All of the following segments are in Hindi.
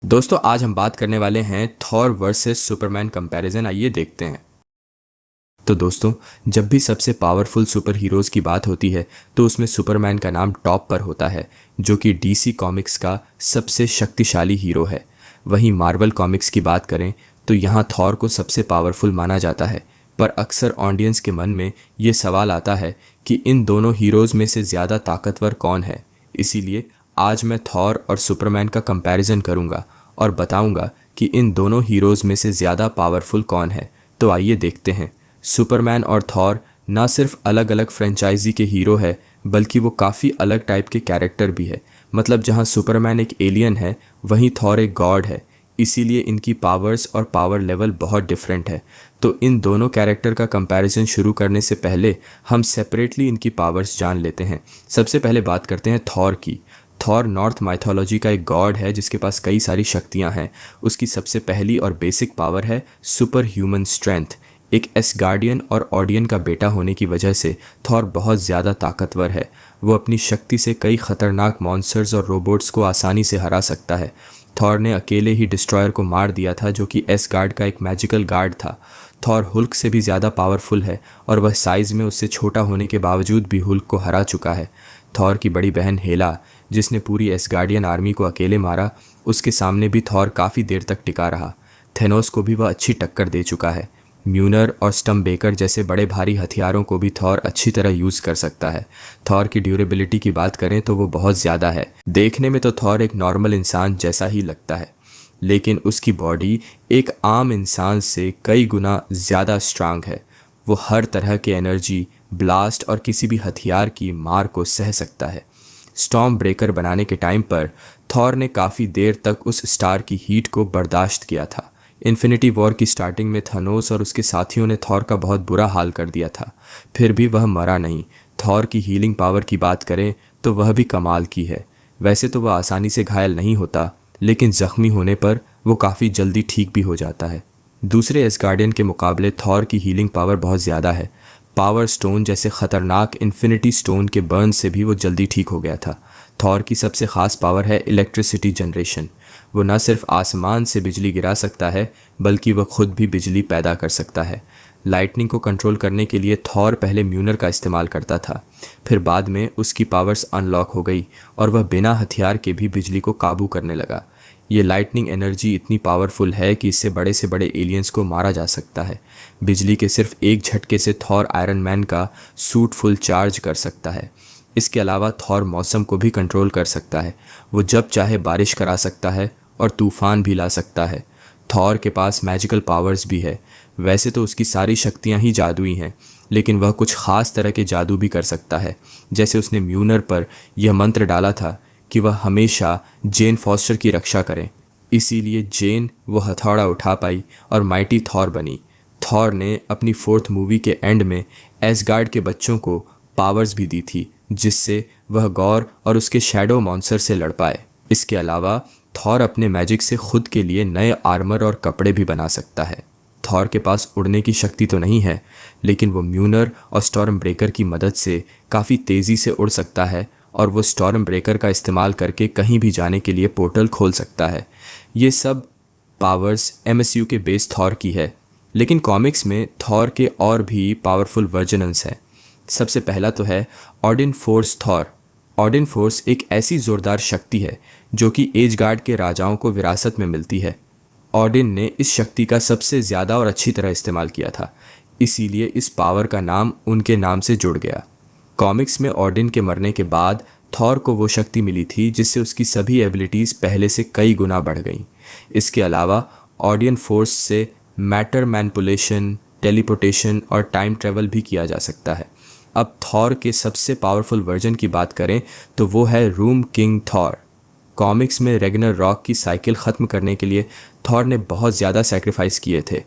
दोस्तों आज हम बात करने वाले हैं थॉर वर्सेस सुपरमैन कंपैरिजन। आइए देखते हैं। तो दोस्तों, जब भी सबसे पावरफुल सुपर हीरोज़ की बात होती है तो उसमें सुपरमैन का नाम टॉप पर होता है, जो कि डीसी कॉमिक्स का सबसे शक्तिशाली हीरो है। वहीं मार्वल कॉमिक्स की बात करें तो यहाँ थॉर को सबसे पावरफुल माना जाता है। पर अक्सर ऑडियंस के मन में ये सवाल आता है कि इन दोनों हीरोज़ में से ज़्यादा ताकतवर कौन है। इसीलिए आज मैं थॉर और सुपरमैन का कंपैरिजन करूंगा और बताऊंगा कि इन दोनों हीरोज़ में से ज़्यादा पावरफुल कौन है। तो आइए देखते हैं। सुपरमैन और थॉर ना सिर्फ अलग अलग फ्रेंचाइजी के हीरो है, बल्कि वो काफ़ी अलग टाइप के कैरेक्टर भी है। मतलब जहाँ सुपरमैन एक एलियन है, वहीं थॉर एक गॉड है। इसीलिए इनकी पावर्स और पावर लेवल बहुत डिफरेंट है। तो इन दोनों कैरेक्टर का कंपैरिजन शुरू करने से पहले हम सेपरेटली इनकी पावर्स जान लेते हैं। सबसे पहले बात करते हैं थॉर की। थॉर नॉर्थ माइथोलॉजी का एक गॉड है जिसके पास कई सारी शक्तियां हैं। उसकी सबसे पहली और बेसिक पावर है सुपर ह्यूमन स्ट्रेंथ। एक एसगार्डियन और ऑडियन का बेटा होने की वजह से थॉर बहुत ज़्यादा ताकतवर है। वो अपनी शक्ति से कई खतरनाक मॉन्स्टर्स और रोबोट्स को आसानी से हरा सकता है। थॉर ने अकेले ही डिस्ट्रॉयर को मार दिया था, जो कि एसगार्ड का एक मैजिकल गार्ड था। थॉर हुल्क से भी ज़्यादा पावरफुल है और वह साइज़ में उससे छोटा होने के बावजूद भी हुल्क को हरा चुका है। थॉर की बड़ी बहन हेला, जिसने पूरी एसगार्डियन आर्मी को अकेले मारा, उसके सामने भी थॉर काफ़ी देर तक टिका रहा। थेनोस को भी वह अच्छी टक्कर दे चुका है। म्यूनर और स्टम्प बेकर जैसे बड़े भारी हथियारों को भी थॉर अच्छी तरह यूज़ कर सकता है। थॉर की ड्यूरेबिलिटी की बात करें तो वो बहुत ज़्यादा है। देखने में तो थॉर एक नॉर्मल इंसान जैसा ही लगता है, लेकिन उसकी बॉडी एक आम इंसान से कई गुना ज़्यादा स्ट्रांग है। वो हर तरह के एनर्जी, ब्लास्ट और किसी भी हथियार की मार को सह सकता है। स्टॉर्म ब्रेकर बनाने के टाइम पर थॉर ने काफ़ी देर तक उस स्टार की हीट को बर्दाश्त किया था। इन्फिनिटी वॉर की स्टार्टिंग में थनोस और उसके साथियों ने थॉर का बहुत बुरा हाल कर दिया था, फिर भी वह मरा नहीं। थॉर की हीलिंग पावर की बात करें तो वह भी कमाल की है। वैसे तो वह आसानी से घायल नहीं होता, लेकिन ज़ख्मी होने पर वो काफ़ी जल्दी ठीक भी हो जाता है। दूसरे एसगार्डियन के मुकाबले थॉर की हीलिंग पावर बहुत ज़्यादा है। पावर स्टोन जैसे खतरनाक इन्फिनिटी स्टोन के बर्न से भी वो जल्दी ठीक हो गया था। थॉर की सबसे ख़ास पावर है इलेक्ट्रिसिटी जनरेशन। वो न सिर्फ आसमान से बिजली गिरा सकता है, बल्कि वह खुद भी बिजली पैदा कर सकता है। लाइटनिंग को कंट्रोल करने के लिए थॉर पहले म्यूनर का इस्तेमाल करता था, फिर बाद में उसकी पावर्स अनलॉक हो गई और वह बिना हथियार के भी बिजली को काबू करने लगा। ये लाइटनिंग एनर्जी इतनी पावरफुल है कि इससे बड़े से बड़े एलियंस को मारा जा सकता है। बिजली के सिर्फ एक झटके से थॉर आयरन मैन का सूट फुल चार्ज कर सकता है। इसके अलावा थॉर मौसम को भी कंट्रोल कर सकता है। वो जब चाहे बारिश करा सकता है और तूफान भी ला सकता है। थॉर के पास मैजिकल पावर्स भी है। वैसे तो उसकी सारी शक्तियाँ ही जादुई हैं, लेकिन वह कुछ ख़ास तरह के जादू भी कर सकता है। जैसे उसने म्यूनर पर यह मंत्र डाला था कि वह हमेशा जेन फॉस्टर की रक्षा करें। इसीलिए जेन वो हथौड़ा उठा पाई और माइटी थॉर बनी। थॉर ने अपनी फोर्थ मूवी के एंड में एसगार्ड के बच्चों को पावर्स भी दी थी, जिससे वह गॉर और उसके शैडो मॉन्स्टर से लड़ पाए। इसके अलावा थॉर अपने मैजिक से खुद के लिए नए आर्मर और कपड़े भी बना सकता है। थॉर के पास उड़ने की शक्ति तो नहीं है, लेकिन वो म्यूनर और स्टॉर्म ब्रेकर की मदद से काफ़ी तेज़ी से उड़ सकता है और वो स्टॉर्म ब्रेकर का इस्तेमाल करके कहीं भी जाने के लिए पोर्टल खोल सकता है। ये सब पावर्स एमएसयू के बेस थॉर की है, लेकिन कॉमिक्स में थॉर के और भी पावरफुल वर्जन्स हैं। सबसे पहला तो है ऑडिन फोर्स थॉर। ऑडिन फोर्स एक ऐसी ज़ोरदार शक्ति है जो कि एजगार्ड के राजाओं को विरासत में मिलती है। ऑडिन ने इस शक्ति का सबसे ज़्यादा और अच्छी तरह इस्तेमाल किया था, इसीलिए इस पावर का नाम उनके नाम से जुड़ गया। कॉमिक्स में ऑडिन के मरने के बाद थॉर को वो शक्ति मिली थी जिससे उसकी सभी एबिलिटीज़ पहले से कई गुना बढ़ गईं। इसके अलावा ऑडियन फोर्स से मैटर मैनिपुलेशन, टेलीपोर्टेशन और टाइम ट्रैवल भी किया जा सकता है। अब थॉर के सबसे पावरफुल वर्जन की बात करें तो वो है रूम किंग थॉर। कॉमिक्स में रेगनर रॉक की साइकिल ख़त्म करने के लिए थॉर ने बहुत ज़्यादा सेक्रीफाइस किए थे।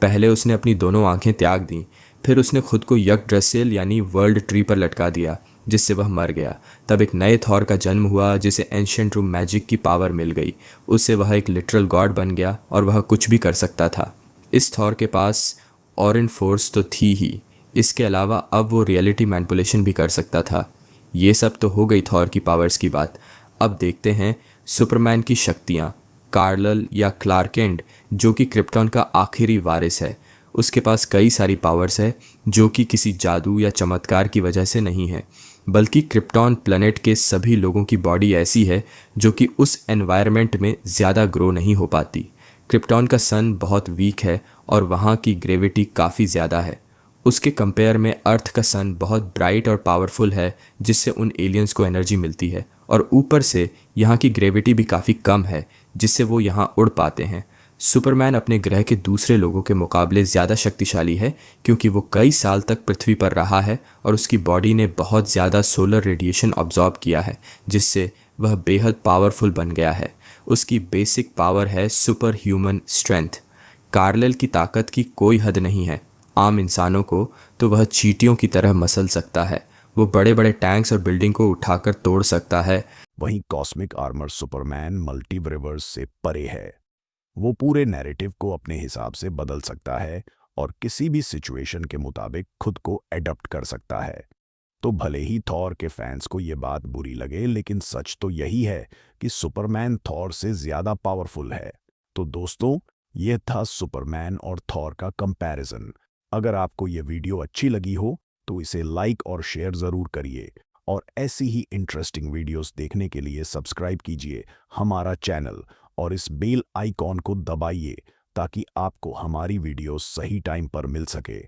पहले उसने अपनी दोनों आंखें त्याग दीं, फिर उसने खुद को यगड्रसेल यानी वर्ल्ड ट्री पर लटका दिया, जिससे वह मर गया। तब एक नए थॉर का जन्म हुआ जिसे एंशिएंट रूम मैजिक की पावर मिल गई। उससे वह एक लिटरल गॉड बन गया और वह कुछ भी कर सकता था। इस थॉर के पास ऑरिन फोर्स तो थी ही, इसके अलावा अब वो रियलिटी मैनिपुलेशन भी कर सकता था। ये सब तो हो गई थॉर की पावर्स की बात। अब देखते हैं सुपरमैन की शक्तियाँ। कार्ल या क्लार्क केंट, जो कि क्रिप्टॉन का आखिरी वारिस है, उसके पास कई सारी पावर्स है जो कि किसी जादू या चमत्कार की वजह से नहीं है, बल्कि क्रिप्टॉन प्लैनेट के सभी लोगों की बॉडी ऐसी है जो कि उस एनवायरनमेंट में ज़्यादा ग्रो नहीं हो पाती। क्रिप्टॉन का सन बहुत वीक है और वहाँ की ग्रेविटी काफ़ी ज़्यादा है। उसके कंपेयर में अर्थ का सन बहुत ब्राइट और पावरफुल है, जिससे उन एलियंस को एनर्जी मिलती है, और ऊपर से यहाँ की ग्रेविटी भी काफ़ी कम है, जिससे वो यहाँ उड़ पाते हैं। सुपरमैन अपने ग्रह के दूसरे लोगों के मुकाबले ज़्यादा शक्तिशाली है, क्योंकि वो कई साल तक पृथ्वी पर रहा है और उसकी बॉडी ने बहुत ज़्यादा सोलर रेडिएशन ऑब्जॉर्ब किया है, जिससे वह बेहद पावरफुल बन गया है। उसकी बेसिक पावर है सुपर ह्यूमन स्ट्रेंथ। कार्लेल की ताकत की कोई हद नहीं है। आम इंसानों को तो वह चींटियों की तरह मसल सकता है। वो बड़े बड़े टैंक्स और बिल्डिंग को उठाकर तोड़ सकता है। वहीं कॉस्मिक आर्मर सुपरमैन मल्टीवर्स से परे है। वो पूरे नैरेटिव को अपने हिसाब से बदल सकता है और किसी भी सिचुएशन के मुताबिक खुद को एडप्ट कर सकता है। तो भले ही थॉर के फैंस को ये बात बुरी लगे, लेकिन सच तो यही है कि सुपरमैन थॉर से ज्यादा पावरफुल है। तो दोस्तों, यह था सुपरमैन और थॉर का कंपैरिजन। अगर आपको ये वीडियो अच्छी लगी हो तो इसे लाइक और शेयर ज़रूर करिए, और ऐसी ही इंटरेस्टिंग वीडियोस देखने के लिए सब्सक्राइब कीजिए हमारा चैनल और इस बेल आइकॉन को दबाइए ताकि आपको हमारी वीडियोस सही टाइम पर मिल सके।